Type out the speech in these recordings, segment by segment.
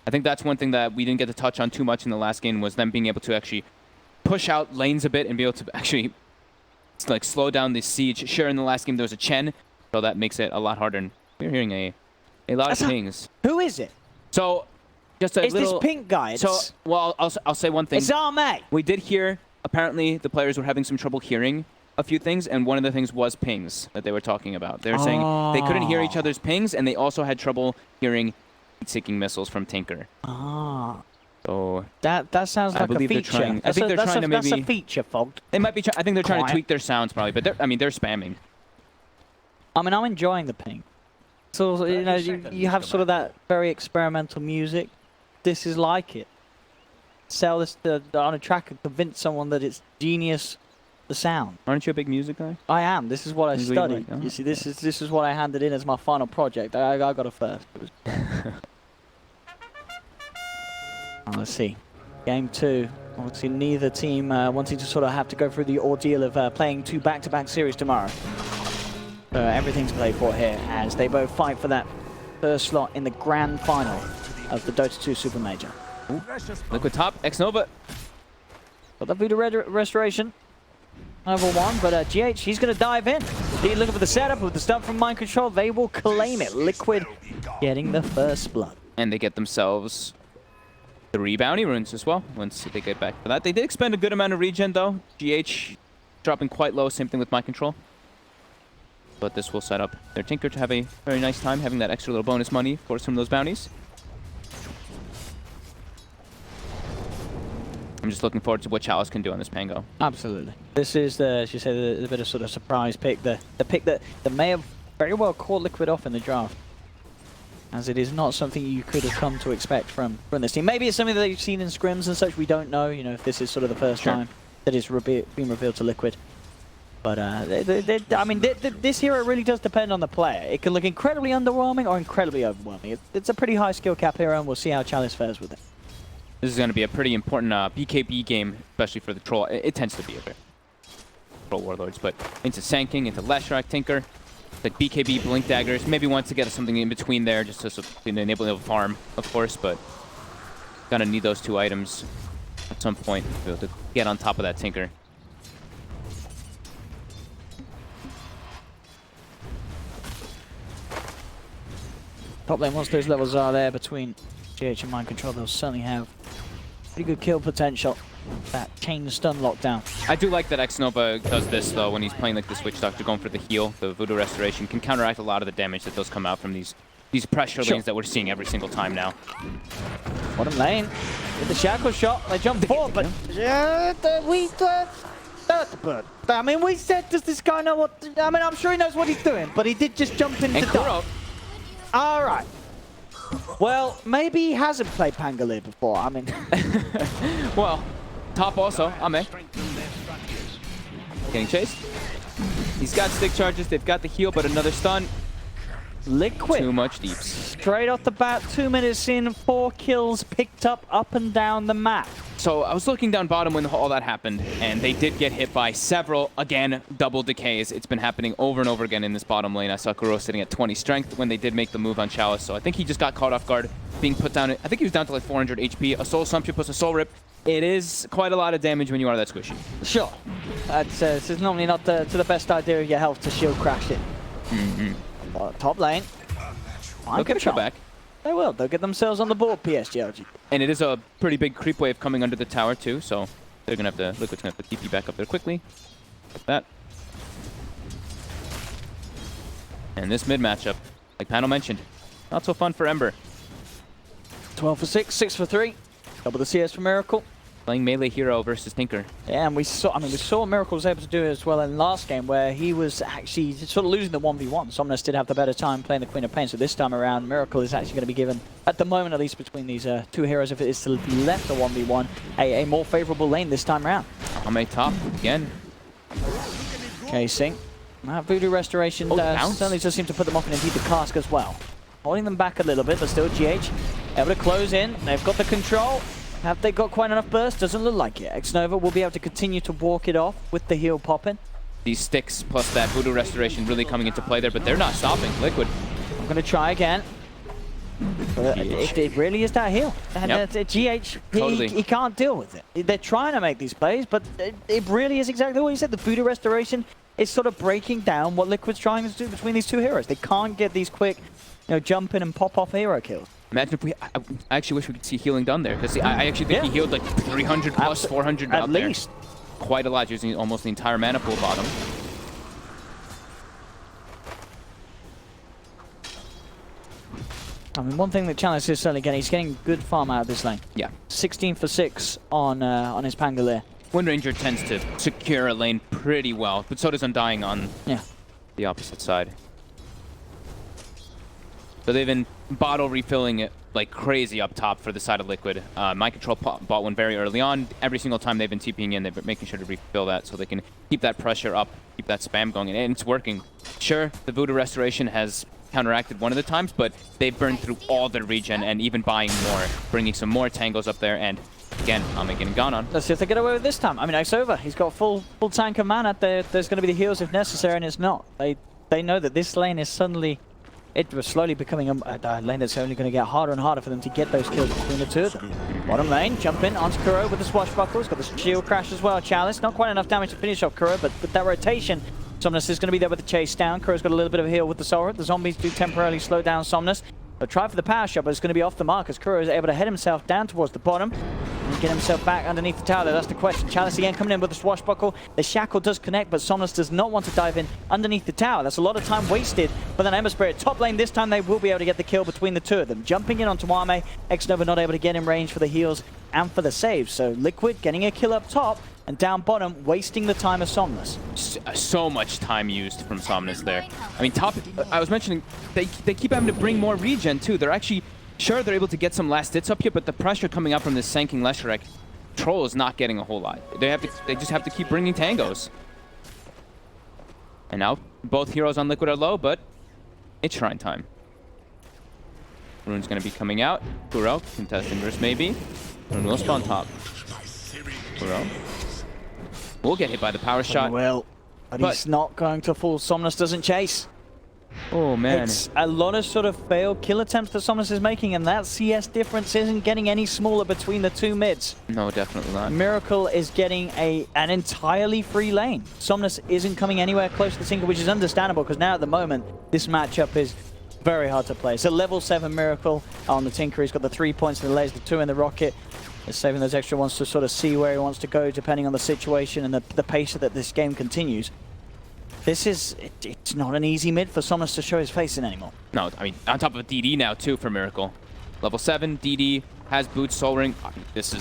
I think that's one thing that we didn't get to touch on too much in the last game was them being able to actually push out lanes a bit and be able to actually like slow down the siege. Sure, in the last game there was a Chen, so that makes it a lot harder. And we're hearing a lot of pings. Who is it? So just a it's little... this pink guy. So, well, I'll say one thing. It's Arme. We did hear, apparently, the players were having some trouble hearing a few things, and one of the things was pings that they were talking about. They were saying they couldn't hear each other's pings, and they also had trouble hearing heat-seeking missiles from Tinker. So that sounds like a feature. I think they're trying to maybe... That's a feature, Fogged. They might be. I think they're trying to tweak their sounds, probably. But they're spamming. I mean, I'm enjoying the ping. So you know, you have sort of that very experimental music. This is like it. Sell this on a track and convince someone that it's genius. The sound. Aren't you a big music guy? I am. This is what I studied. Like, You see, this is what I handed in as my final project. I got it first. Let's see. Game 2. Obviously, neither team wanting to sort of have to go through the ordeal of playing 2 back-to-back series tomorrow. Everything to play for here as they both fight for that first slot in the grand final of the Dota2 Supermajor. Liquid top, X-Nova. Got the Voodoo Restoration. Over 1, but GH, he's going to dive in. He's looking for the setup with the stuff from Mind Control. They will claim it. Liquid getting the first blood. And they get themselves 3 bounty runes as well once they get back for that. They did expend a good amount of regen though. GH dropping quite low, same thing with Mind Control. But this will set up their Tinker to have a very nice time having that extra little bonus money for some of those bounties. I'm just looking forward to what Chalice can do on this Pango. Absolutely. This is the, as you say, the bit of sort of surprise pick, the pick that may have very well caught Liquid off in the draft, as it is not something you could have come to expect from this team. Maybe it's something that you've seen in scrims and such. We don't know, you know, if this is sort of the first time that it's been revealed to Liquid. But I mean, this hero really does depend on the player. It can look incredibly underwhelming or incredibly overwhelming. It's a pretty high skill cap hero, and we'll see how Chalice fares with it. This is going to be a pretty important BKB game, especially for the Troll. It tends to be a bit Troll Warlords, but into Sanking, into Leshrac, Tinker, like BKB, Blink Daggers. Maybe wants to get something in between there just to enable the farm, of course, but gonna need those 2 items at some point to be able to get on top of that Tinker. Top lane, once those levels are there between GH and Mind Control, they'll certainly have pretty good kill potential. That chain stun lockdown. I do like that X-Nova does this though when he's playing like the Witch Doctor, going for the heal. The Voodoo Restoration can counteract a lot of the damage that does come out from these pressure lanes that we're seeing every single time now. Bottom lane with the shackle shot. They jump forward, but I mean, we said, does this guy know what? I mean, I'm sure he knows what he's doing, but he did just jump into the. All right. Well, maybe he hasn't played Pangolier before. I mean, well, top also, Ame. Getting chased. He's got stick charges, they've got the heal, but another stun. Liquid. Too much deeps. Straight off the bat, 2 minutes in, 4 kills picked up and down the map. So I was looking down bottom when all that happened, and they did get hit by several, again, double decays. It's been happening over and over again in this bottom lane. I saw Kuro sitting at 20 strength when they did make the move on Chalice, so I think he just got caught off guard, being put down. I think he was down to like 400 HP. A soul assumption plus a soul rip. It is quite a lot of damage when you are that squishy. Sure. This is normally not to the best idea of your health to shield crash it. Top lane. They'll get a comeback. They will. They'll get themselves on the board, PSGLG. And it is a pretty big creep wave coming under the tower too, so they're gonna have to. Liquid's gonna have to TP back up there quickly. Like that. And this mid matchup, like Panel mentioned, not so fun for Ember. 12 for 6, 6 for 3. Double the CS for Miracle. Playing melee hero versus Tinker. Yeah, and we saw what Miracle was able to do as well in the last game, where he was actually sort of losing the 1v1. Somnus did have the better time playing the Queen of Pain, so this time around, Miracle is actually going to be given, at the moment at least between these 2 heroes, if it is to be left a 1v1, a more favorable lane this time around. Ame top again. Chasing. Voodoo Restoration certainly does seem to put them off, and indeed the cask as well. Holding them back a little bit, but still GH able to close in. They've got the control. Have they got quite enough burst? Doesn't look like it. X-Nova will be able to continue to walk it off with the heal popping. These sticks plus that Voodoo Restoration really coming into play there, but they're not stopping Liquid. I'm going to try again. But it really is that heal. And GH, Totally. he can't deal with it. They're trying to make these plays, but it really is exactly what you said. The voodoo restoration is sort of breaking down what Liquid's trying to do between these two heroes. They can't get these quick, jump in and pop off hero kills. Imagine if I actually wish we could see healing done there, because I actually think he healed like 300 plus 400 at out least. there. Quite a lot, using almost the entire mana pool bottom. I mean, one thing that Chalice is certainly getting, he's getting good farm out of this lane. Yeah. 16 for 6 on his Pangolier. Wind Ranger tends to secure a lane pretty well, but so does Undying on the opposite side. So they've been bottle refilling it like crazy up top for the side of Liquid. Mind Control bought one very early on. Every single time they've been TPing in, they've been making sure to refill that so they can keep that pressure up, keep that spam going, and it's working. Sure, the Voodoo Restoration has counteracted one of the times, but they've burned through all their regen and even buying more, bringing some more tangos up there, and again, Ame getting gone on. Let's see if they get away with this time. I mean, it's over. He's got full tank of mana. There's going to be the heals if necessary, and it's not. They know that this lane is suddenly... It was slowly becoming a lane that's only going to get harder and harder for them to get those kills between the two of them. Bottom lane, jump in onto Kuro with the swashbuckle. He's got the shield crash as well. Chalice, not quite enough damage to finish off Kuro, but with that rotation, Somnus is going to be there with the chase down. Kuro's got a little bit of a heal with the Soul Rip. The zombies do temporarily slow down Somnus. They'll try for the power shot, but it's going to be off the mark as Kuro is able to head himself down towards the bottom and get himself back underneath the tower. That's the question. Chalice again coming in with the swashbuckle. The shackle does connect, but Somnus does not want to dive in underneath the tower. That's a lot of time wasted. But then Ember Spirit top lane this time, they will be able to get the kill between the two of them. Jumping in onto Wame, X-Nova not able to get in range for the heals and for the saves. So Liquid getting a kill up top, and down bottom, wasting the time of Somnus. So much time used from Somnus there. I mean, top, I was mentioning, they keep having to bring more regen too. They're actually, sure, they're able to get some last hits up here, but the pressure coming up from this Sanking Leshrac Troll is not getting a whole lot. They just have to keep bringing tangos. And now, both heroes on Liquid are low, but it's Shrine time. Rune's gonna be coming out. Kuro, contest inverse maybe. Rune will spawn top. Kuro will get hit by the power shot. Well, but he's not going to fall. Somnus doesn't chase. Oh man. It's a lot of sort of failed kill attempts that Somnus is making, and that CS difference isn't getting any smaller between the two mids. No, definitely not. Miracle is getting an entirely free lane. Somnus isn't coming anywhere close to the single, which is understandable because now at the moment, this matchup is very hard to play. So level 7 Miracle on the Tinker. He's got the 3 points in the layers, the 2 in the rocket. He's saving those extra ones to sort of see where he wants to go depending on the situation and the pace that this game continues. It's not an easy mid for Somnus to show his face in anymore. No, I mean, on top of DD now too for Miracle. Level 7, DD, has boots, Soul Ring. This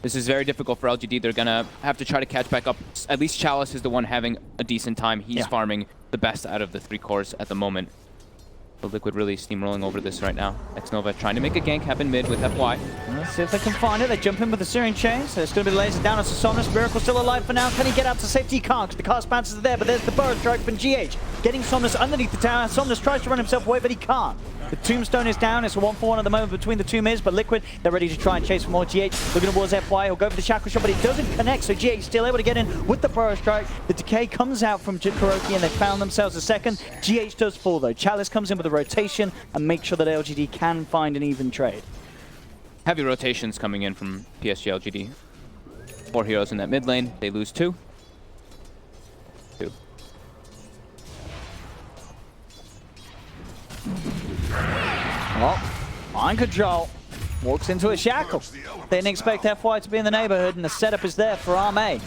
is very difficult for LGD. They're gonna have to try to catch back up. At least Chalice is the one having a decent time. He's farming the best out of the 3 cores at the moment. The Liquid really steamrolling over this right now. X-Nova trying to make a gank happen mid with FY. Let's see if they can find it. They jump in with the Searing Chain, so it's going to be laser down on Somnus. Miracle still alive for now. Can he get out to safety? He can't, because the cast bounces are there, but there's the Burrow Strike from GH. Getting Somnus underneath the tower. Somnus tries to run himself away, but he can't. The Tombstone is down. It's a 1-for-1 at the moment between the two mids, but Liquid, they're ready to try and chase for more. GH looking towards FY. He'll go for the Shackle Shot, but it doesn't connect, so GH still able to get in with the Burrow Strike. The Decay comes out from Kuroki, and they found themselves a second. GH does fall, though. Chalice comes in with a rotation and make sure that LGD can find an even trade. Heavy rotations coming in from PSG LGD. 4 heroes in that mid lane. They lose 2. Well, Mind Control walks into a shackle. They didn't expect FY to be in the neighborhood, and the setup is there for Arme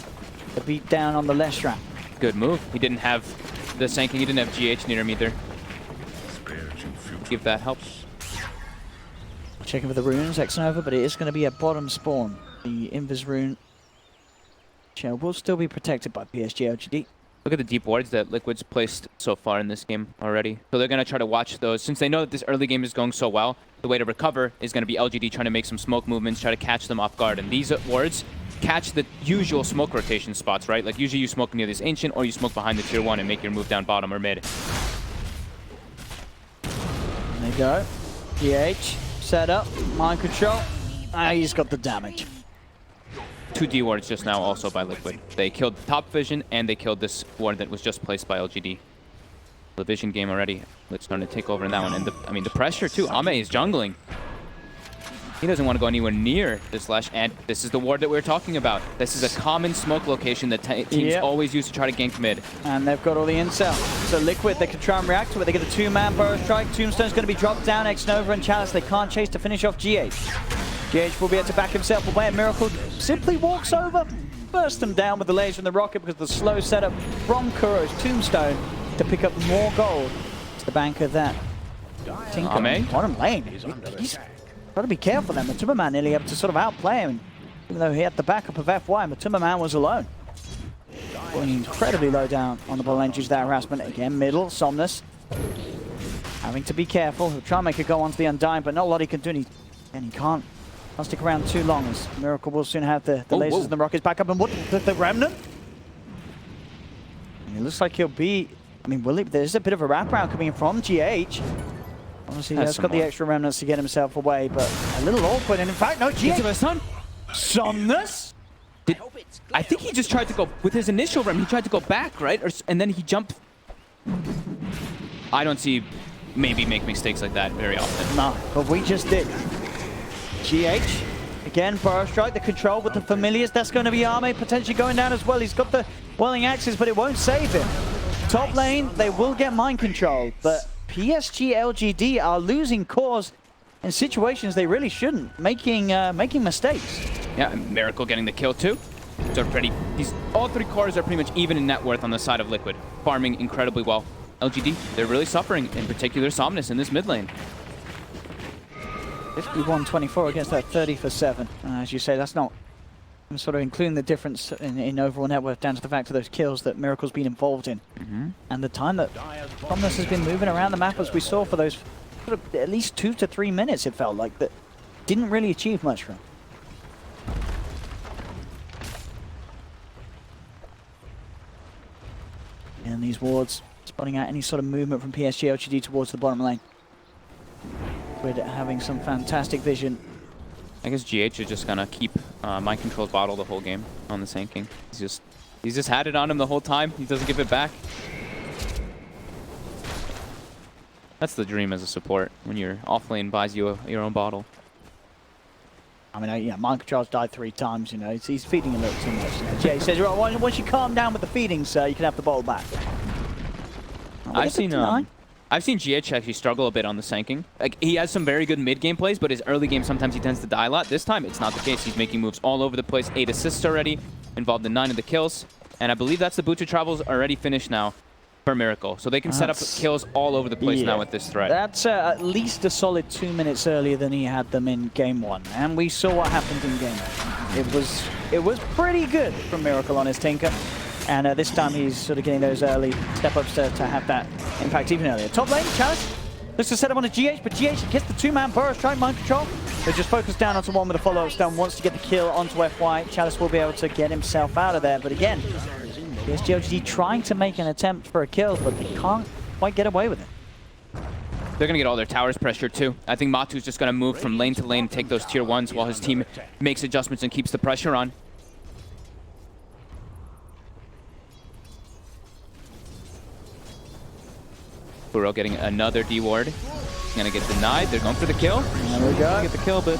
to beat down on the Leshrac. Good move. He didn't have the Sanking. He didn't have GH near him either. Give that help. Checking for the runes, X-Nova, but it is going to be a bottom spawn. The Invis rune shell will still be protected by PSG LGD. Look at the deep wards that Liquid's placed so far in this game already. So they're going to try to watch those. Since they know that this early game is going so well, the way to recover is going to be LGD trying to make some smoke movements, try to catch them off guard. And these wards catch the usual smoke rotation spots, right? Like usually you smoke near this Ancient or you smoke behind the tier 1 and make your move down bottom or mid. There you go. GH, set up, Mind Control. He's got the damage. 2 D wards just now also by Liquid. They killed top vision and they killed this ward that was just placed by LGD. The vision game already. It's starting to take over in that one. And the pressure too. Ame is jungling. He doesn't want to go anywhere near this Lash, and this is the ward that we were talking about. This is a common smoke location that teams always use to try to gank mid. And they've got all the incel. So Liquid, they can try and react to it. They get a two-man burrow strike. Tombstone's going to be dropped down. X-Nova and Chalice, they can't chase to finish off GH. GH will be able to back himself away. Miracle simply walks over, bursts them down with the laser and the rocket because of the slow setup from Kuro's Tombstone to pick up more gold. It's the bank of that. Tinker, bottom lane. He's got to be careful then. Supermajor nearly able to sort of outplay him. Even though he had the backup of FY, Supermajor was alone. Going incredibly low down on the bottom lane due to that harassment. Again, middle, Somnus. Having to be careful. He'll try and make a go onto the Undying, but not a lot he can do. And he can't stick around too long as Miracle will soon have the lasers and the rockets back up. And what, the Remnant? And it looks like he'll be, I mean, there's a bit of a wraparound coming in from GH. Obviously, he's got the extra remnants to get himself away, but a little awkward. And in fact, no, GH. Somnus? I think he just tried to go, with his initial rem, he tried to go back, right? And then he jumped. I don't see maybe make mistakes like that very often. No, but we just did. GH, again, burrow strike, the control with the familiars. That's going to be Ame potentially going down as well. He's got the whirling axes, but it won't save him. Top lane, they will get mind control, but PSG LGD are losing cores in situations they really shouldn't, making mistakes. Yeah, and Miracle getting the kill too. So all three cores are pretty much even in net worth on the side of Liquid, farming incredibly well. LGD, they're really suffering, in particular Somnus in this mid lane. 51-24 against that 30 for 7. As you say, that's not sort of including the difference in overall net worth down to the fact of those kills that Miracle's been involved in. And the time that Somnus has been moving around the map, as we saw for those sort of at least 2 to 3 minutes, it felt like, that didn't really achieve much for him. And these wards spotting out any sort of movement from PSG LGD towards the bottom lane. With having some fantastic vision. I guess GH is just gonna keep mind control bottle the whole game on the Sanking. He's just had it on him the whole time. He doesn't give it back. That's the dream as a support, when your offlane buys you your own bottle. I mean, yeah, mind control's died 3 times, you know. He's feeding a little too much. You know. He says, right, once you calm down with the feeding, sir, you can have the bottle back. I've seen GH actually struggle a bit on the Sanking. Like, he has some very good mid-game plays, but his early game sometimes he tends to die a lot. This time, it's not the case. He's making moves all over the place. 8 assists already, involved in 9 of the kills. And I believe that's the Butcher Travels already finished now for Miracle. So they can set up kills all over the place now with this threat. That's at least a solid 2 minutes earlier than he had them in Game 1. And we saw what happened in Game 1. It was pretty good from Miracle on his Tinker. And this time he's sort of getting those early step-ups to have that impact even earlier. Top lane, Chalice looks to set up on a GH, but GH gets the 2-man burrow strike, mind control. They just focus down onto one with a follow-up stun, wants to get the kill onto FY. Chalice will be able to get himself out of there, but again, PSG LGD trying to make an attempt for a kill, but they can't quite get away with it. They're going to get all their towers pressured too. I think Matu's just going to move from lane to lane, take those tier 1s while his team makes adjustments and keeps the pressure on. Kuro getting another D ward. Gonna get denied. They're going for the kill. There we go. Get the kill, but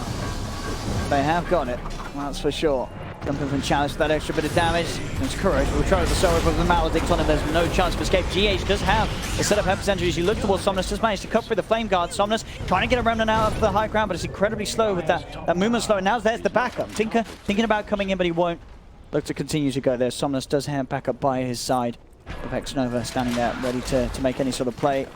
they have got it. That's for sure. Jumping from Chalice for that extra bit of damage. There's Courage. We'll try with the Solar, but the Maledict on him. There's no chance of escape. GH does have a set of epicentry as you look towards Somnus. Just managed to cut through the Flame Guard. Somnus trying to get a remnant out of the high ground, but it's incredibly slow with that movement slow. And now there's the backup. Tinker thinking about coming in, but he won't look to continue to go there. Somnus does have backup by his side. With X-Nova standing there ready to make any sort of play.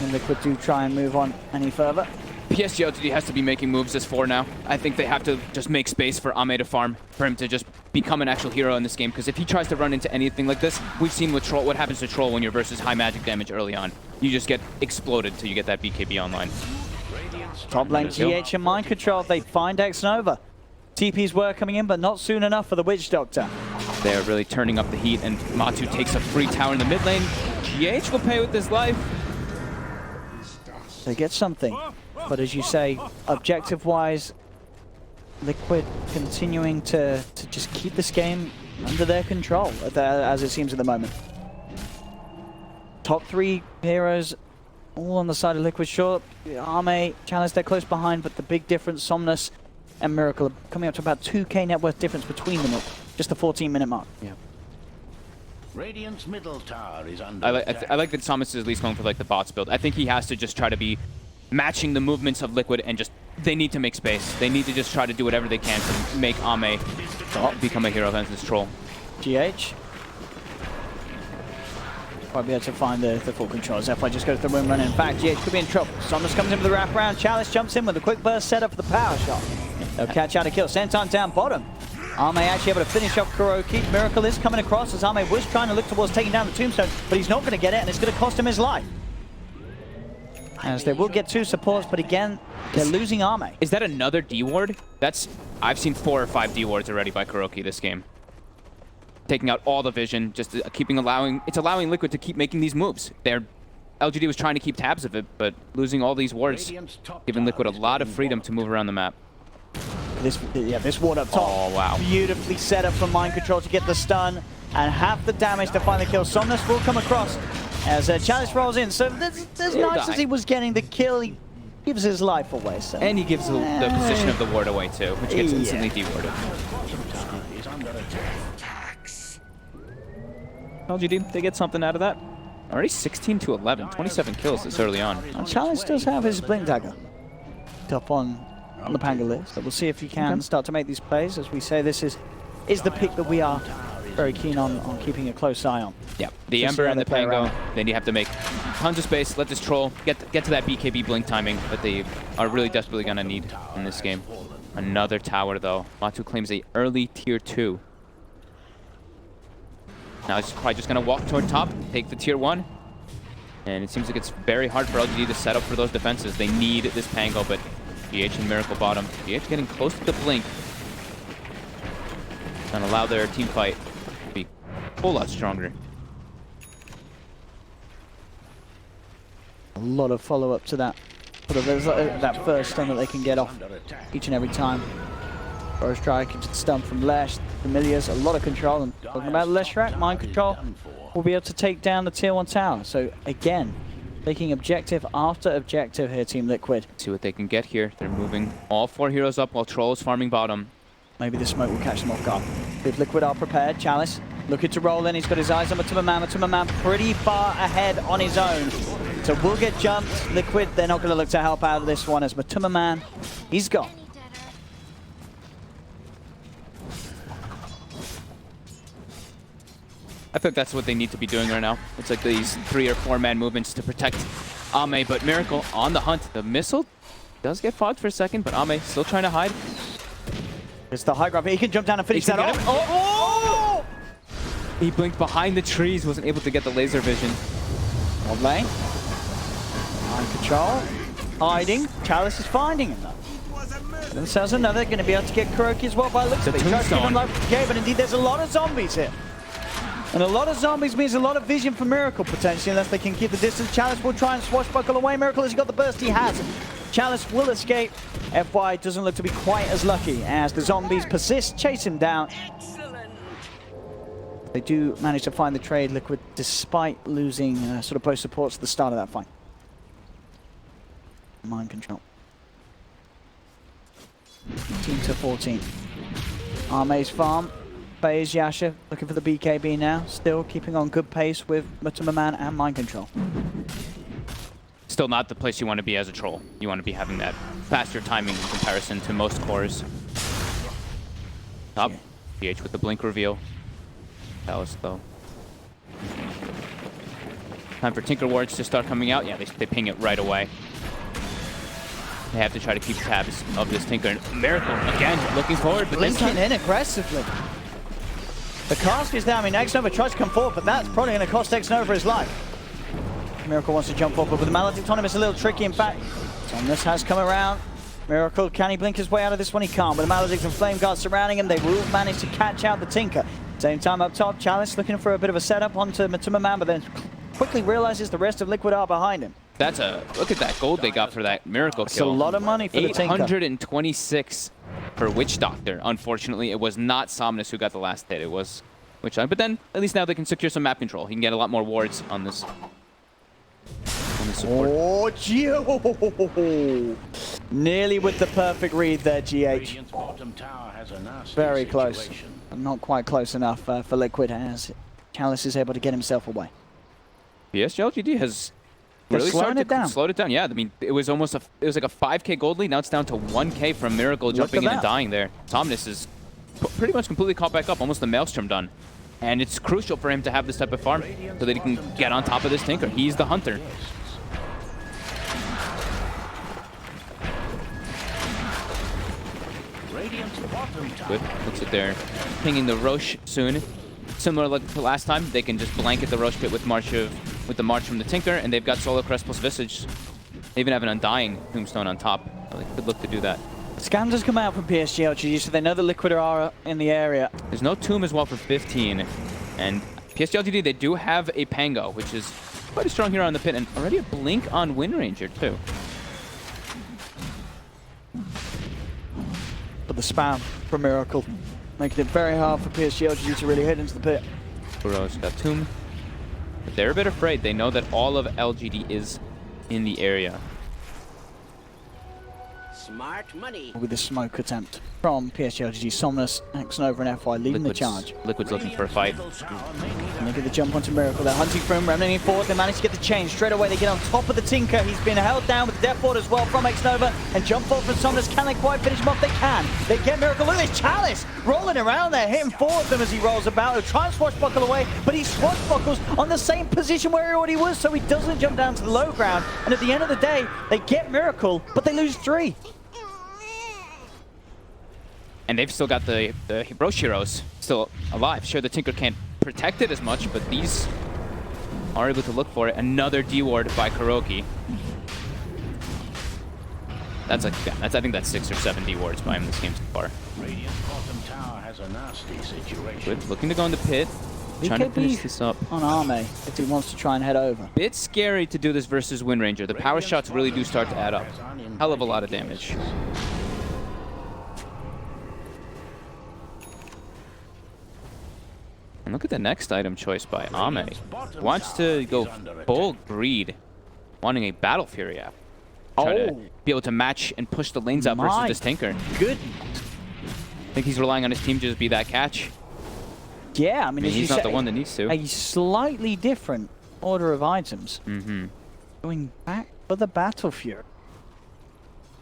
And Liquid do try and move on any further. PSG LGD has to be making moves this 4 now. I think they have to just make space for Ame to farm, for him to just become an actual hero in this game. Because if he tries to run into anything like this, we've seen with Troll what happens to Troll when you're versus high magic damage early on. You just get exploded till you get that BKB online. Top lane GH and mind control. They find X-Nova. TPs were coming in, but not soon enough for the Witch Doctor. They're really turning up the heat, and Matu takes a free tower in the mid lane. GH will pay with his life. They get something, but as you say, objective-wise, Liquid continuing to just keep this game under their control, as it seems at the moment. Top 3 heroes all on the side of Liquid. Sure, Arme, Chalice, they're close behind, but the big difference, Somnus and Miracle are coming up to about 2k net worth difference between them at just the 14-minute mark. Yeah. Radiant's middle tower is under I like that Somnus is at least going for like the bots build. I think he has to just try to be matching the movements of Liquid and just, they need to make space. They need to just try to do whatever they can to make Ame become a hero against this troll. GH. Might be able to find the full control. Zephyr just goes to the room running. In fact, GH could be in trouble. Somnus comes in with the wraparound. Chalice jumps in with a quick burst setup for the power shot. They'll catch out a kill. Senton down bottom. Arme actually able to finish off Kuroki. Miracle is coming across as Arme was trying to look towards taking down the tombstone, but he's not going to get it, and it's going to cost him his life. As they will get 2 supports, but again, they're losing Arme. Is that another D ward? I've seen 4 or 5 D wards already by Kuroki this game. Taking out all the vision, just allowing Liquid to keep making these moves. LGD was trying to keep tabs of it, but losing all these wards, giving Liquid a lot of freedom to move around the map. This ward up top. Oh, wow. Beautifully set up for Mind Control to get the stun and half the damage to finally kill. Somnus will come across as Chalice rolls in. So as nice as he was getting the kill, he gives his life away. So. And he gives the position of the ward away too, which gets instantly de-warded. LGD, they get something out of that. Already 16 to 11, 27 kills this early on. And Chalice does have his Blink Dagger up on the Pangolier, so we'll see if he can start to make these plays. As we say, this is the pick that we are very keen on keeping a close eye on. Yeah, the Ember and the Pango, then you have to make tons of space, let this troll get to that BKB blink timing that they are really desperately going to need in this game. Another tower though. Matu claims a early tier 2. Now he's probably just going to walk toward top, take the tier 1. And it seems like it's very hard for LGD to set up for those defenses. They need this Pango, but GH and Miracle bottom. GH getting close to the blink. And allow their team fight to be a whole lot stronger. A lot of follow-up to that. That first stun that they can get off each and every time. Or a strike into the stun from Lesh. Familiars, a lot of control. And talking about Leshrac, Mind Control will be able to take down the tier 1 tower. So again, taking objective after objective here, Team Liquid. See what they can get here. They're moving all 4 heroes up while Troll is farming bottom. Maybe the smoke will catch them off guard. If Liquid are prepared, Chalice looking to roll in. He's got his eyes on Matuma Man pretty far ahead on his own. So we'll get jumped. Liquid, they're not going to look to help out of this one as Matuma Man, he's gone. I think that's what they need to be doing right now. It's like these 3 or 4 man movements to protect Ame, but Miracle on the hunt. The missile does get fogged for a second, but Ame still trying to hide. It's the high grab. He can jump down and finish that off. Oh! He blinked behind the trees, wasn't able to get the laser vision. Odd lane. Mind Control. Hiding. Chalice is finding him though. And there's another going to be able to get Kuroki as well by looks of it. Tries to give him life. Okay, but indeed there's a lot of zombies here. And a lot of zombies means a lot of vision for Miracle, potentially, unless they can keep the distance. Chalice will try and swashbuckle away. Miracle has got the burst he has. Chalice will escape. FY doesn't look to be quite as lucky as the zombies persist, chase him down. Excellent. They do manage to find the trade, Liquid, despite losing sort of both supports at the start of that fight. Mind Control. 15 to 14. Arme's farm. Phase Yasha looking for the BKB now. Still keeping on good pace with Matuma Man and Mind Control. Still not the place you want to be as a troll. You want to be having that faster timing in comparison to most cores. Up. GH with the blink reveal. That was slow. Time for Tinker Wards to start coming out. Yeah, they ping it right away. They have to try to keep tabs of this Tinker. And Miracle, again, looking forward. But blinking in aggressively. The cask is down. I mean, X-Nova tries to come forward, but that's probably going to cost X-Nova his life. Miracle wants to jump forward, but with the Maledict on him, it's a little tricky. In fact, Somnus has come around. Miracle, can he blink his way out of this one? He can't. With the Maledict and Flame Guard surrounding him, they will manage to catch out the Tinker. Same time up top, Chalice looking for a bit of a setup onto Matuma Man, but then quickly realizes the rest of Liquid are behind him. Look at that gold they got for that Miracle It's kill. a lot of money for the Tinker. 826 for Witch Doctor. Unfortunately, it was not Somnus who got the last hit. It was Witch Doctor. But then, at least now they can secure some map control. He can get a lot more wards on this the support. Oh, Gio! Nearly with the perfect read there, GH. Radiant's bottom tower has a nasty Very close. situation. Not quite close enough for Liquid as Chalice is able to get himself away. Yes, LGD has They're really slowing started it down. slowed it down. Yeah, I mean, it was almost it was like a 5K gold lead. Now it's down to 1K from Miracle jumping in and dying there. Somnus is pretty much completely caught back up, almost the Maelstrom done. And it's crucial for him to have this type of farm so that he can get on top of this Tinker. He's the hunter. Radiant's bottom tower. Good. Looks like they're pinging the Roche soon. Similar like to last time, they can just blanket the Roche pit with the March from the Tinker, and they've got Solar Crest plus Visage. They even have an Undying Tombstone on top. They could look to do that. Scans has come out from PSG LGD, so they know the Liquid are in the area. There's no Tomb as well for 15. And PSG LGD, they do have a Pango, which is quite a strong hero on the pit, and already a Blink on Wind Ranger, too. But the spam from Miracle, making it very hard for PSG LGD to really hit into the pit. Burrow's got Tomb. But they're a bit afraid. They know that all of LGD is in the area. Smart money. With the smoke attempt from PSG LGD, Somnus, X-Nova and FY leading the charge. Liquid's looking for a fight. And they get the jump onto Miracle. They're hunting for him, running forward. They manage to get the chain. Straight away, they get on top of the Tinker. He's been held down with the Death Ward as well from X-Nova. And jump forward from Somnus. Can they quite finish him off? They can. They get Miracle. Look at this Chalice rolling around there, hitting four of them as he rolls about. He'll try and swashbuckle away, but he swashbuckles on the same position where he already was, so he doesn't jump down to the low ground. And at the end of the day, they get Miracle, but they lose 3. And they've still got the Roche heroes still alive. Sure, the Tinker can't protect it as much, but these are able to look for it. Another D-ward by Kuroki. That's like, I think that's 6 or 7 D-wards by him this game so far. Radiant's bottom tower has a nasty situation. Good, looking to go in the pit. Trying to finish this up. On Arme, if he wants to try and head over. Bit scary to do this versus Wind Ranger. The power shots really do start to add up. Hell of a lot of damage. And look at the next item choice by Ame. Wants to go full greed, wanting a Battle Fury app. Try to be able to match and push the lanes out versus this Tinker. Good. I think he's relying on his team to just be that catch. Yeah, I mean he's not the one that needs to. A slightly different order of items. Mm-hmm. Going back for the Battle Fury.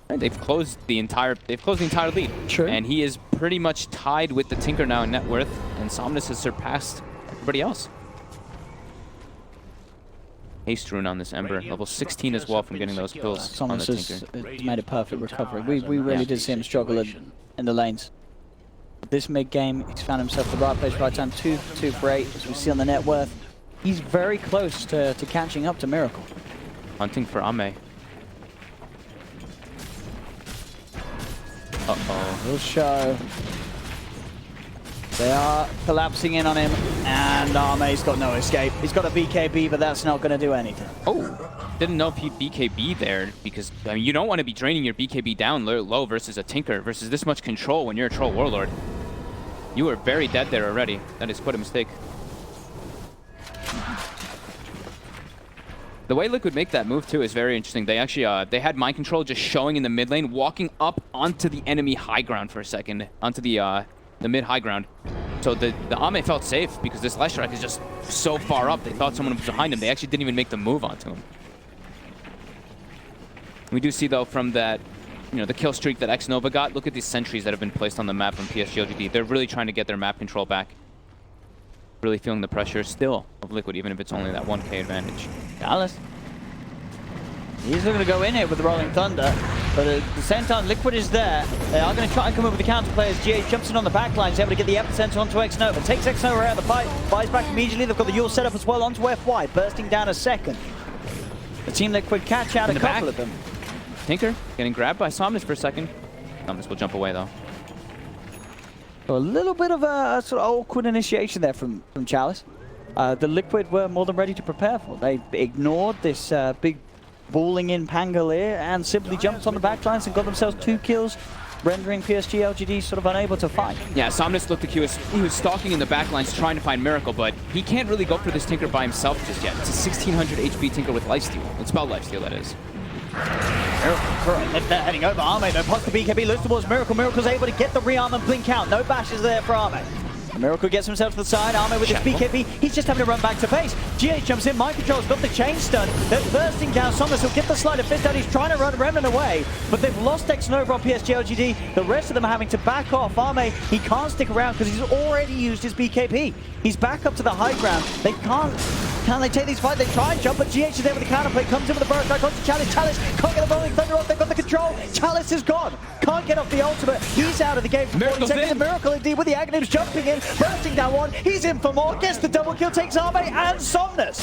Right, they've closed the entire lead. True. And he is pretty much tied with the Tinker now in net worth, and Somnus has surpassed everybody else. Haste rune on this Ember, level 16 as well from getting those kills on the Somnus Tinker. has made a perfect recovery. We really did see him struggle in the lanes. This mid-game, he's found himself the right place, right time. 2 for 8, as we see on the net worth. He's very close to catching up to Miracle. Hunting for Ame. Uh-oh. He'll show. They are collapsing in on him, and Arme's got no escape. He's got a BKB, but that's not going to do anything. Oh, didn't know if he BKB there, because I mean, you don't want to be draining your BKB down low versus a Tinker, versus this much control when you're a Troll Warlord. You were very dead there already. That is quite a mistake. The way Liquid make that move too is very interesting. They actually they had mind control just showing in the mid lane, walking up onto the enemy high ground for a second, onto the mid high ground. So the Ame felt safe because this Leshrac is just so far up. They thought someone was behind him. They actually didn't even make the move onto him. We do see though from that, the kill streak that X-Nova got. Look at these sentries that have been placed on the map from PSG LGD. They're really trying to get their map control back. Really feeling the pressure still of Liquid, even if it's only that 1K advantage. Dallas. He's going to go in here with the Rolling Thunder, but at the same time, Liquid is there. They are going to try and come in with the counter players. GH jumps in on the back line, is able to get the epicenter onto X-Nova. Takes X-Nova out of the fight, buys back immediately. They've got the Yule set up as well onto FY, bursting down a second. The Team Liquid catch out a couple of them. Tinker getting grabbed by Somnus for a second. Somnus will jump away though. So a little bit of a sort of awkward initiation there from Chalice. The Liquid were more than ready to prepare for. They ignored this big balling in Pangolier and simply jumped on the backlines and got themselves 2 kills rendering PSG LGD sort of unable to fight. Yeah, Somnus looked like he was stalking in the backlines trying to find Miracle, but he can't really go for this Tinker by himself just yet. It's a 1600 HP Tinker with lifesteal. With spell lifesteal, that is. Miracle heading over. Arme though, plus the BKB looks towards Miracle. Miracle's able to get the rearm and blink out. No bashes there for Arme. Miracle gets himself to the side. Arme with his BKB. He's just having to run back to base. GH jumps in. Mind Control's got the chain stun. They're bursting down. Somnus will get the sleight of fist out. He's trying to run Remnant away, but they've lost X-Nova on PSG LGD. The rest of them are having to back off. Arme, he can't stick around because he's already used his BKB. He's back up to the high ground. They can't. Can they take these fights? They try and jump, but GH is there with the counterplay. Comes in with the burst strike, goes to Chalice. Chalice can't get the rolling thunder off. They've got the control. Chalice is gone. Can't get off the ultimate. He's out of the game for 40 seconds. In. Miracle indeed with the Aghanims jumping in, bursting down one. He's in for more. Gets the double kill, takes Arme and Somnus.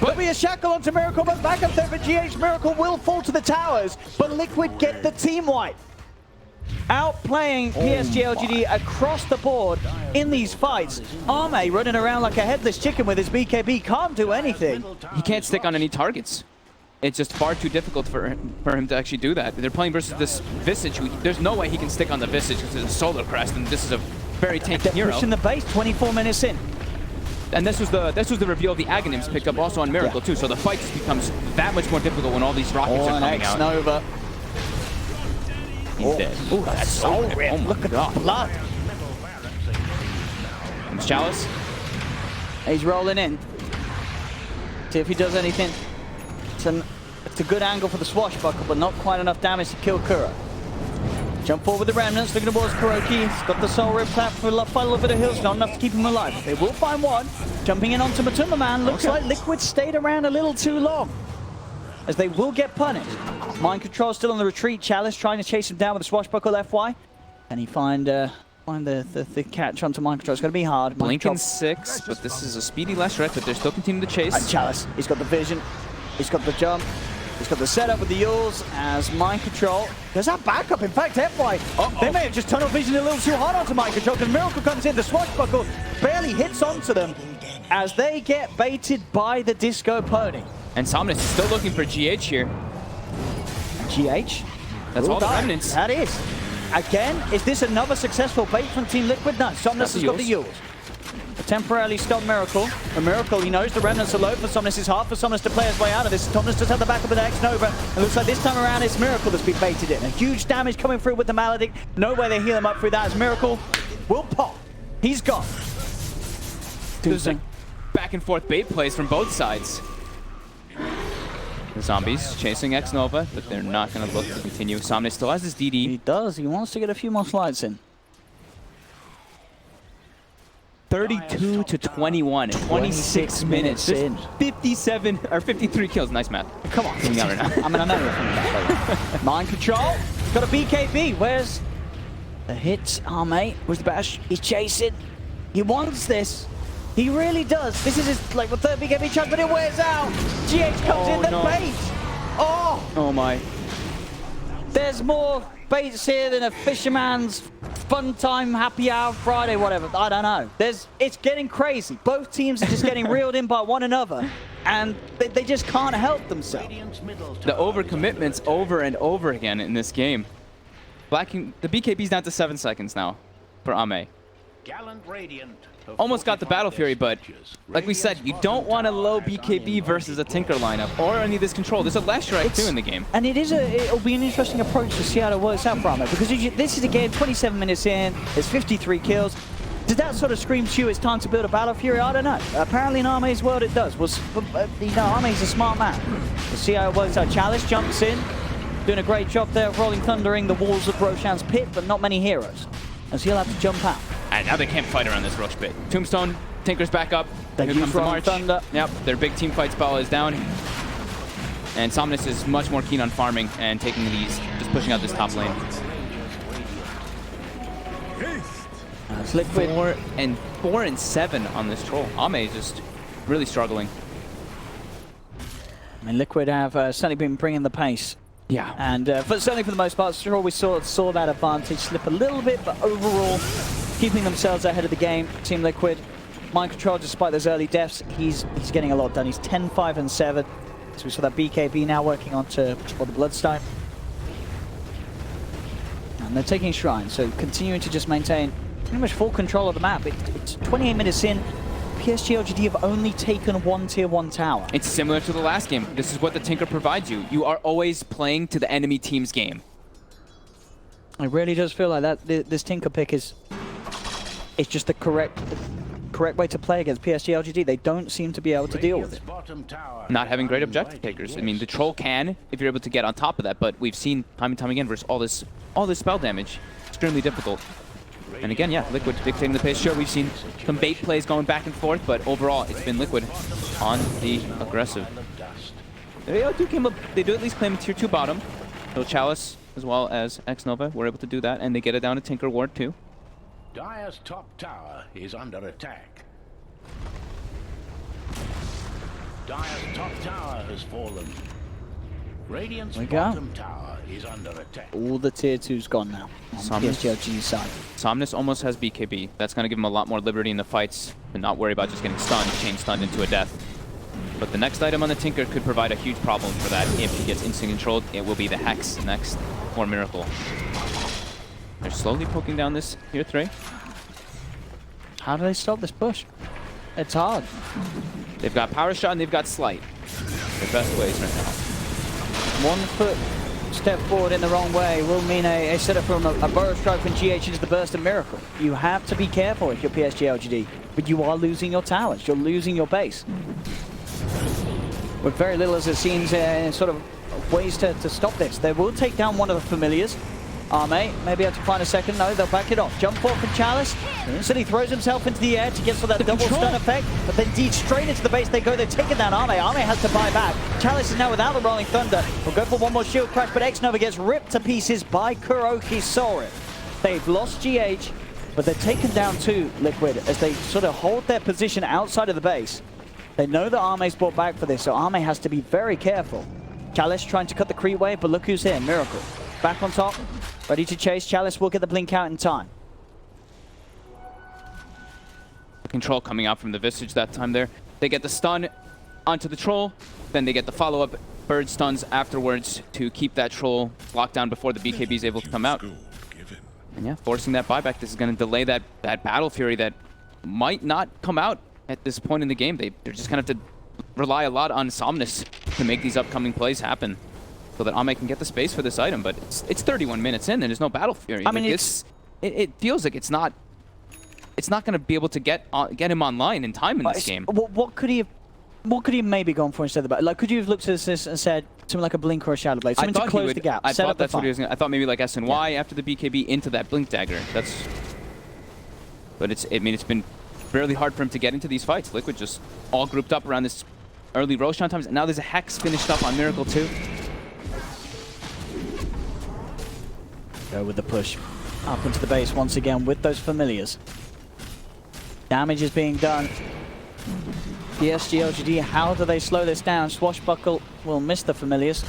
There'll be a shackle onto Miracle, but back up there for GH. Miracle will fall to the towers, but Liquid get the team wipe. Outplaying PSG LGD across the board in these fights. Arme running around like a headless chicken with his BKB, can't do anything. He can't stick on any targets. It's just far too difficult for him to actually do that. They're playing versus this Visage. There's no way he can stick on the Visage because it's a Solar Crest, and this is a very tanky hero. Pushing the base 24 minutes in. And this was the reveal of the Aghanims picked up also on Miracle too. So the fight just becomes that much more difficult when all these rockets are coming out. Nova. He's dead. Oh, that's so rip. Oh my Look at God. the blood. Comes Chalice. He's rolling in. See if he does anything. It's a good angle for the swashbuckle, but not quite enough damage to kill Kuro. Jump forward with the remnants, looking towards Kuroki. He's got the soul rip tap for a little bit of heals, not enough to keep him alive. They will find one. Jumping in onto Matuma Man. Looks like Liquid stayed around a little too long, as they will get punished. Mind Control still on the retreat. Chalice trying to chase him down with a swashbuckle FY. Can he find the catch onto Mind Control? It's going to be hard. Blinking 6, but this is a speedy Leshrac, but they're still continuing to chase. Chalice, he's got the vision. He's got the jump. He's got the setup with the Yules as Mind Control. There's that backup. In fact, FY, they may have just tunnel vision a little too hard onto Mind Control because Miracle comes in. The swashbuckle barely hits onto them as they get baited by the Disco Pony. And Somnus is still looking for GH here. GH? That's all the remnants. That is. Again, is this another successful bait from Team Liquid? No, Somnus has got the Yules. Temporarily stop Miracle. A Miracle, he knows the remnants are low for Somnus. It's hard for Somnus to play his way out of this. Somnus just had the backup of the X-Nova. It looks like this time around it's Miracle that's been baited in. A huge damage coming through with the Maledict. No way they heal him up through that as Miracle will pop. He's gone. There's like back and forth bait plays from both sides. The zombies chasing X-Nova, but they're not going to look to continue. Somnus still has his DD. He does. He wants to get a few more slides in. 32 to 21 in 26 minutes. in. 57 or 53 kills. Nice math. Come on. Right now. I mean, I know you're from that. Mind Control. Got a BKB. Where's the hits? Arme. Where's the bash? He's chasing. He wants this. He really does. This is his, like, the third BKB chunk, but it wears out. GH comes in the bait. Oh my. There's more baits here than a fisherman's fun time, happy hour, Friday, whatever. I don't know. It's getting crazy. Both teams are just getting reeled in by one another, and they just can't help themselves. The overcommitments over and over again in this game. The BKB's down to 7 seconds now for Ame. Almost got the Battle Fury, but like we said, you don't want a low BKB versus a Tinker lineup or any of this control. There's a Leshrac too in the game. And it'll be an interesting approach to see how it works out for Arme, because this is a game 27 minutes in, there's 53 kills. Does that sort of scream to you it's time to build a Battle Fury? I don't know. Apparently in Arme's world it does. Arme's a smart man. We'll see how it works out. Chalice jumps in, doing a great job there of rolling thundering the walls of Roshan's pit, but not many heroes, as he'll have to jump out. And now they can't fight around this rush pit. Tombstone, Tinker's back up. Here comes the March. Thunder. Yep, their big team fight spell is down. And Somnus is much more keen on farming and taking these, just pushing out this top lane. It's Liquid. 4 and 7 on this troll. Ame is just really struggling. I mean, Liquid have certainly been bringing the pace. Yeah. And certainly for the most part, sure, we saw that advantage slip a little bit, but overall, keeping themselves ahead of the game. Team Liquid, Mind Control, despite those early deaths, he's getting a lot done. He's 10, 5, and 7. So we saw that BKB now working on to the Bloodstone. And they're taking Shrine, so continuing to just maintain pretty much full control of the map. It's 28 minutes in. PSG LGD have only taken one tier 1 tower. It's similar to the last game. This is what the Tinker provides you. You are always playing to the enemy team's game. It really does feel like that. This Tinker pick is just the correct way to play against PSG LGD. They don't seem to be able to deal with it. Not having great objective takers. I mean, the Troll can, if you're able to get on top of that, but we've seen time and time again versus all this spell damage. Extremely difficult. And again, yeah, Liquid dictating the pace. Sure, we've seen some bait plays going back and forth, but overall, it's been Liquid on the aggressive. They do at least claim a tier 2 bottom. So Chalice, as well as X-Nova, were able to do that, and they get it down to Tinker Ward too. Dire's top tower is under attack. Dire's top tower has fallen. Radiant's bottom tower is under attack. All the tier 2's gone now on PSG LGD side. Somnus almost has BKB. That's going to give him a lot more liberty in the fights and not worry about just getting stunned, chain stunned into a death. But the next item on the Tinker could provide a huge problem for that. If he gets instant controlled, it will be the Hex next, or Miracle. They're slowly poking down this tier 3. How do they stop this push? It's hard. They've got Power Shot and they've got Slight. Their best ways right now. 1 foot step forward in the wrong way will mean a setup from a Burrow Strike from GH into the Burst of Miracle. You have to be careful if you're PSG LGD, but you are losing your towers, you're losing your base. With very little, as it seems, sort of ways to stop this. They will take down one of the familiars. Arme maybe have to find a second. No, they'll back it off. Jump forward from Chalice. So he throws himself into the air to get for that double stun effect. But then deep straight into the base they go. They're taking down Arme. Arme has to buy back. Chalice is now without the Rolling Thunder. We'll go for one more shield crash, but X-Nova gets ripped to pieces by Kuroki Sorin. They've lost GH, but they're taken down too, Liquid, as they sort of hold their position outside of the base. They know that Arme's brought back for this, so Arme has to be very careful. Chalice trying to cut the creep wave, but look who's here, Miracle. Back on top, ready to chase. Chalice will get the blink out in time. Control coming out from the Visage that time there. They get the stun onto the Troll, then they get the follow-up bird stuns afterwards to keep that Troll locked down before the BKB is able to come out. And yeah, forcing that buyback. This is going to delay that Battle Fury that might not come out at this point in the game. They're just going to have to rely a lot on Somnus to make these upcoming plays happen, so that Ame can get the space for this item. But it's 31 minutes in and there's no Battle Fury. I mean, it feels like it's not going to be able to get him online in time in this game. What could he have maybe gone for instead of that? Like, could you have looked at this and said something like a blink or a shadow blade, something to close the gap? I thought that's what he was going to. I thought maybe like SNY after the BKB into that blink dagger. But it's been really hard for him to get into these fights. Liquid just all grouped up around this early Roshan times, and now there's a Hex finished up on Miracle too. Go with the push up into the base once again with those familiars. Damage is being done. PSG LGD, how do they slow this down? Swashbuckle will miss the familiars.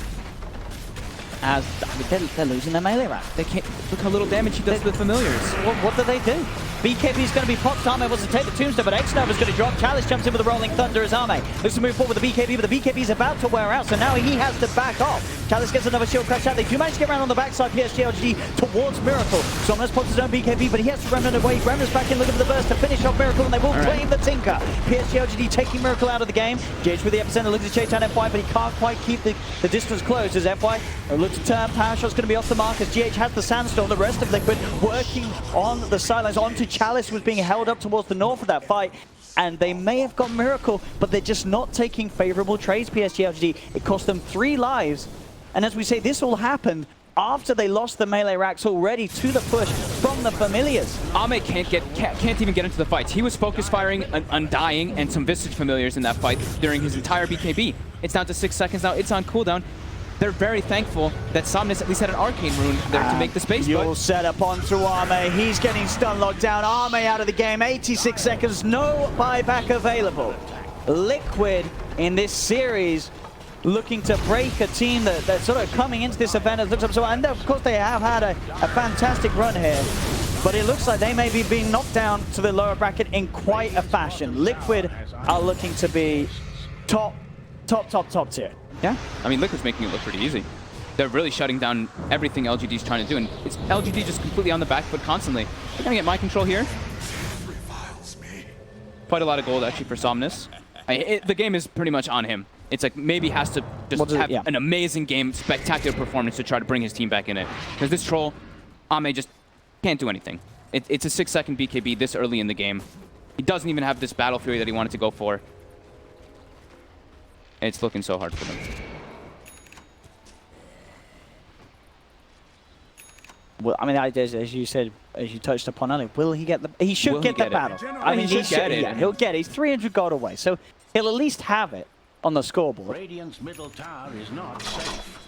As they're losing their melee round. They can't look how little damage he does to the familiars. What do they do? BKB is going to be popped. Arme wants to take the tombstone, but X-Nova is going to drop. Chalice jumps in with the Rolling Thunder as Arme looks to move forward with the BKB, but the BKB is about to wear out, so now he has to back off. Chalice gets another shield crash out. They do manage to get around on the backside, PSG LGD towards Miracle. Somnus pops his own BKB, but he has to remnant away. Remnant's back in looking for the burst to finish off Miracle, and they will claim the Tinker. PSG LGD taking Miracle out of the game. GH with the epicenter looking to chase down FY, but he can't quite keep the distance closed as FY looks to turn. Power shot's going to be off the mark as GH has the Sandstorm. The rest of Liquid working on the sidelines onto Chalice, was being held up towards the north of that fight. And they may have got Miracle, but they're just not taking favorable trades, PSG LGD. It cost them 3 lives. And as we say, this all happened after they lost the melee racks already to the push from the familiars. Ame can't even get into the fights. He was focus firing Undying and some Visage familiars in that fight during his entire BKB. It's down to 6 seconds now. It's on cooldown. They're very thankful that Somnus at least had an Arcane Rune there to make the space. You'll set up onto Arme. He's getting stun locked down. Arme out of the game. 86 seconds. No buyback available. Liquid in this series looking to break a team that's sort of coming into this event. It looks up so, and of course they have had a fantastic run here. But it looks like they may be being knocked down to the lower bracket in quite a fashion. Liquid are looking to be top tier. Yeah, I mean, Liquid's making it look pretty easy. they're really shutting down everything LGD's trying to do, and it's LGD just completely on the back foot constantly. They're gonna get mind control here. Quite a lot of gold actually for Somnus. The game is pretty much on him. It's like maybe has to just have an amazing game, spectacular performance to try to bring his team back in it. Because this troll, Ame just can't do anything. It's a 6-second BKB this early in the game. He doesn't even have this Battle Fury that he wanted to go for. It's looking so hard for them. Well, I mean, as you said, as you touched upon earlier, will he get the... He should get the battle. I mean, he should get it. Yeah, he'll get it. He's 300 gold away, so he'll at least have it on the scoreboard. Radiant's middle tower is not safe.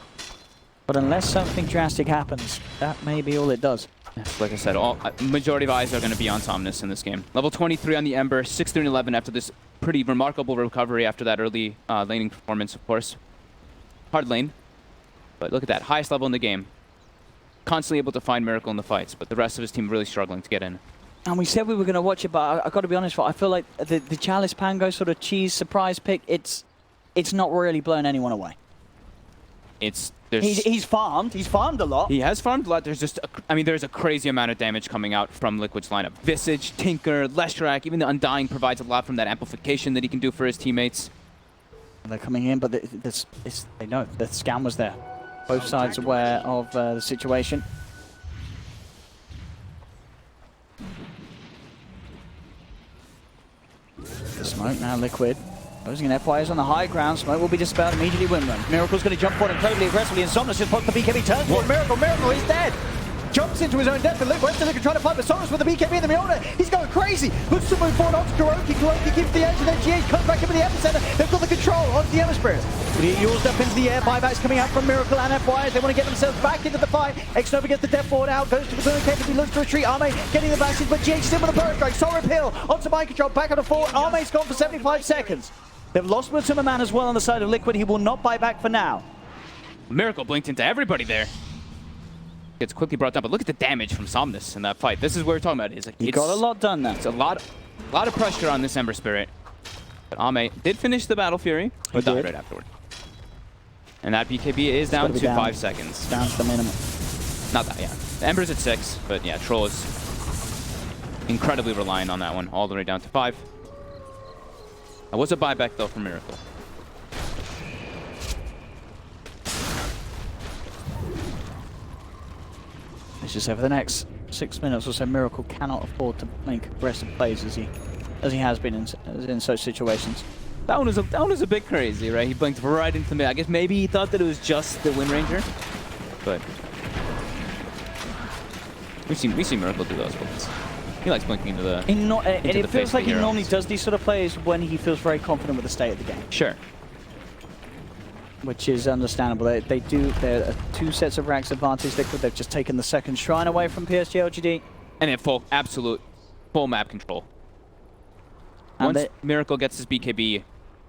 But unless something drastic happens, that may be all it does. Like I said, majority of eyes are going to be on Somnus in this game. Level 23 on the Ember, 6-3-11 after this pretty remarkable recovery after that early laning performance, of course. Hard lane, but look at that. Highest level in the game. Constantly able to find Miracle in the fights, but the rest of his team really struggling to get in. And we said we were going to watch it, but I've got to be honest, I feel like the Chalice Pango sort of cheese surprise pick, it's not really blown anyone away. He's farmed a lot. He has farmed a lot. There's just, there's a crazy amount of damage coming out from Liquid's lineup. Visage, Tinker, Leshrac, even the Undying provides a lot from that amplification that he can do for his teammates. And they're coming in, but they know the scam was there. Both sides aware of the situation. The smoke now, Liquid. Closing an FYs on the high ground. Smoke will be dispelled immediately. Windrun. Miracle's going to jump forward incredibly aggressively, and Somnus just pokes the BKB. Turns for Miracle. Miracle is dead. Jumps into his own death, and Liquid still trying to fight with Somnus with the BKB and the Miona. He's going crazy. Looks to move forward onto Kuroki. Kuroki keeps the edge, and then GH comes back into the epicenter. They've got the control onto the Ember Spirit. Yules up into the air. Buybacks coming out from Miracle and FYs. They want to get themselves back into the fight. X-Nova gets the death forward out. Goes to the Boom Cave. He looks to retreat. Arme getting the bashes, but GH is in with a burst strike. Sorrow Pill onto mind control. Back on the forward. Arme's gone for 75 seconds. They've lost Multima Man as well on the side of Liquid. He will not buy back for now. Miracle blinked into everybody there. Gets quickly brought down, but look at the damage from Somnus in that fight. This is what we're talking about. He got a lot done there. It's a lot of pressure on this Ember Spirit. But Ame did finish the Battle Fury, but died right afterward. And that BKB is down to 5 seconds. Down to the minimum. Not that, yeah. The Ember's at 6, but yeah, Troll is incredibly reliant on that one, all the way down to 5. That was a buyback, though, for Miracle. Let's just say for the next 6 minutes or so, Miracle cannot afford to make aggressive plays as he has been in such situations. That one was a bit crazy, right? He blinked right into the mid. I guess maybe he thought that it was just the Wind Ranger, but we see Miracle do those ones. He likes blinking into the. And it feels like he normally does these sort of plays when he feels very confident with the state of the game. Sure. Which is understandable. There are 2 sets of ranks advantage. They've just taken the second shrine away from PSG LGD. And then absolute full map control. Once Miracle gets his BKB,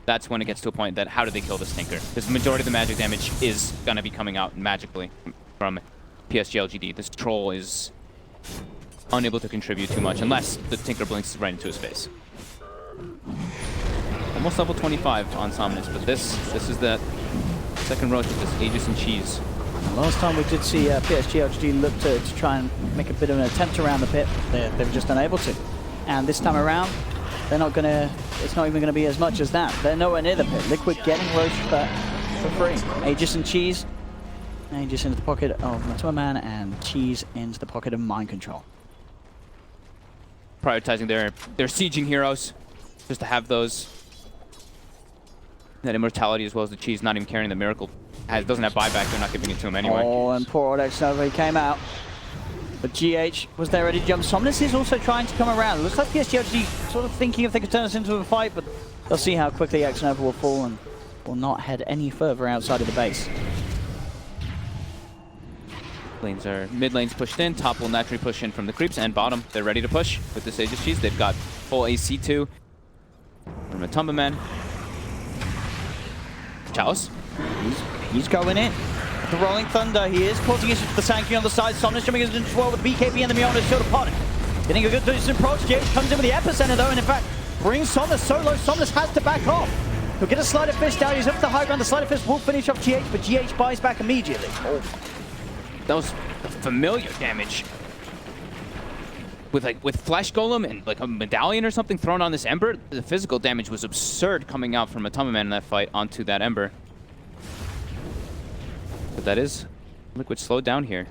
that's when it gets to a point that how do they kill this Tinker? Because the majority of the magic damage is going to be coming out magically from PSG LGD. This Troll is unable to contribute too much unless the Tinker blinks right into his face. Almost level 25 on Somnus, but this is the second roach of this Aegis and Cheese. Last time we did see PSG LGD look to try and make a bit of an attempt around the pit. They were just unable to. And this time around, they're not going to, it's not even going to be as much as that. They're nowhere near the pit. Liquid getting roach for free. Aegis and Cheese. Aegis into the pocket of Multima Man and Cheese into the pocket of Mind Control. Prioritizing their sieging heroes, just to have those. That immortality as well as the Cheese, not even carrying the Miracle. Doesn't have buyback, they're not giving it to him anyway. Oh, and poor old X-Nova, he came out. But GH was there ready to jump. Somnus is also trying to come around. It looks like PSG LGD sort of thinking if they could turn this into a fight, but they'll see how quickly X-Nova will fall and will not head any further outside of the base. Mid lane's pushed in, top will naturally push in from the creeps, and bottom, they're ready to push with this Aegis Cheese. They've got full AC2 from Multima Man. Chalice. He's going in. The Rolling Thunder, he is causing issues with the Sankey on the side. Somnus jumping into as well with BKB and the Miona still upon it. Getting a good distance approach. GH comes in with the epicenter though, and in fact, brings Somnus so low, Somnus has to back off. He'll get a Sleight of Fist down. He's up to the high ground. The Sleight of Fist will finish off GH, but GH buys back immediately. Oh, that was familiar damage. With Flesh Golem and like a medallion or something thrown on this Ember, the physical damage was absurd coming out from Atomaman in that fight onto that Ember. But that is Liquid slowed down here.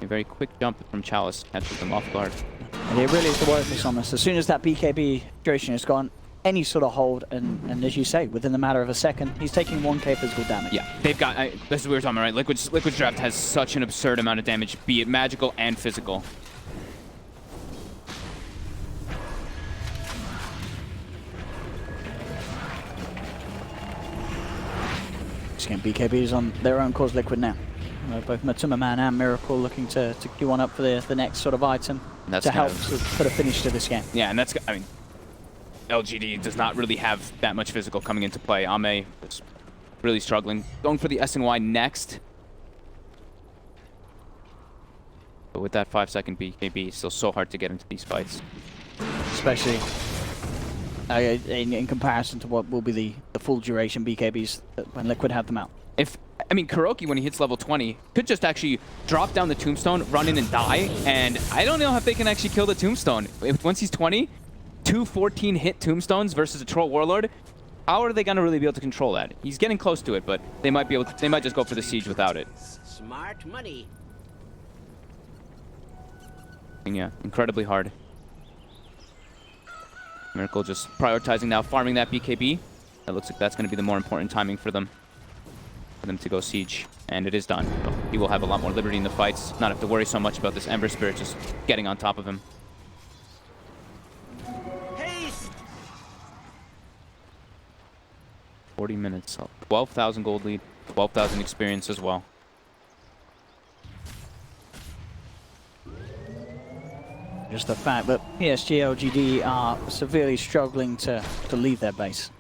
A very quick jump from Chalice catches them off guard. And it really is the work for Somnus. As soon as that BKB duration has gone, any sort of hold, and as you say, within the matter of a second, he's taking 1k physical damage. Yeah, they've got, this is what we were talking about, right? Liquid's draft has such an absurd amount of damage, be it magical and physical. Just getting BKBs on their own cause Liquid now. Both Atomaman and Miracle looking to queue one up for the next sort of item to help to put a finish to this game. Yeah, and that's, I mean, LGD does not really have that much physical coming into play. Ame is really struggling. Going for the SNY next. But with that 5-second BKB, it's still so hard to get into these fights. Especially in comparison to what will be the full duration BKBs when Liquid have them out. I mean, Kuroki, when he hits level 20, could just actually drop down the Tombstone, run in and die, and I don't know if they can actually kill the Tombstone. Once he's 20, 2 14-hit Tombstones versus a Troll Warlord, how are they going to really be able to control that? He's getting close to it, but they might be able to, they might just go for the siege without it. Smart money. And yeah, incredibly hard. Miracle just prioritizing now, farming that BKB. It looks like that's going to be the more important timing for them to go siege, and it is done. So he will have a lot more liberty in the fights, not have to worry so much about this Ember Spirit just getting on top of him. Haste. 40 minutes, 12,000 gold lead, 12,000 experience as well. Just the fact that PSG LGD are severely struggling to leave their base.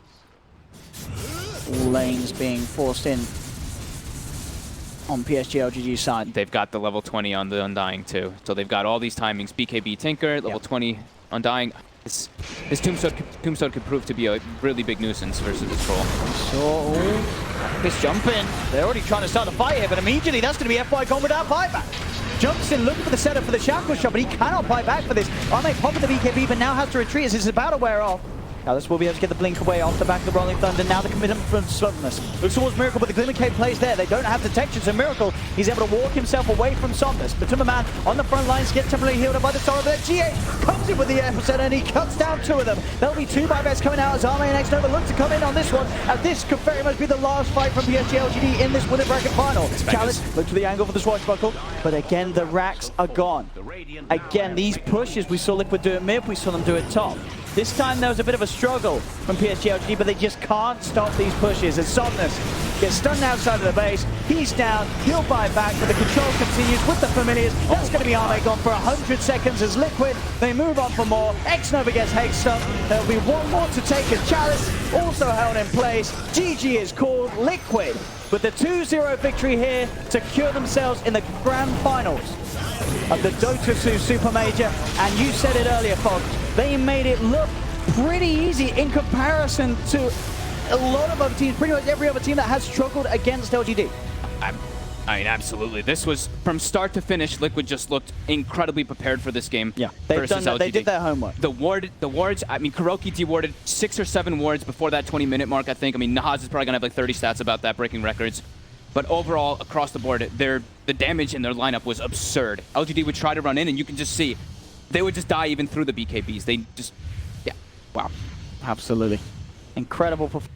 All lanes being forced in on PSG LGD's side. They've got the level 20 on the Undying too. So they've got all these timings. BKB Tinker, level 20 Undying. This Tombstone could prove to be a really big nuisance versus this Troll. So, this jump in. They're already trying to start the fight here, but immediately that's going to be FY gone without buyback. Jumps in looking for the setup for the Shackle shot, but he cannot buy back for this. Ame popping the BKB, but now has to retreat as it's about to wear off. Now this will be able to get the blink away off the back of the Rolling Thunder. Now the commitment from Somnus. Looks towards Miracle, but the Glimmer Cape plays there. They don't have detection, so Miracle, he's able to walk himself away from Somnus. But Atomaman on the front lines gets temporarily healed up by the Star, but GH comes in with the Epicenter and he cuts down 2 of them. There'll be 2 buybacks coming out as Ame and X-Nova look to come in on this one. And this could very much be the last fight from PSG LGD in this winner bracket final. Chalice look to the angle for the swashbuckle, but again the racks are gone. Again, these pushes we saw Liquid do it mid, we saw them do it top. This time there was a bit of a struggle from PSG LGD, but they just can't stop these pushes as Somnus gets stunned outside of the base. He's down, he'll buy back, but the control continues with the Familiars. That's going to be Ame gone for 100 seconds as Liquid, they move on for more. X-Nova gets Hate Stun. There'll be one more to take as Chalice also held in place. GG is called. Liquid with the 2-0 victory here to secure themselves in the grand finals of the Dota2 Supermajor. And you said it earlier, Fog, they made it look pretty easy in comparison to a lot of other teams, pretty much every other team that has struggled against LGD. I mean, absolutely. This was, from start to finish, Liquid just looked incredibly prepared for this game. Yeah, they've done that. They did their homework. The wards, I mean, Kuroki dewarded 6 or 7 wards before that 20-minute mark, I think. I mean, Nahaz is probably going to have like 30 stats about that, breaking records. But overall, across the board, the damage in their lineup was absurd. LGD would try to run in, and you can just see they would just die even through the BKBs. They just, yeah, wow. Absolutely. Incredible performance.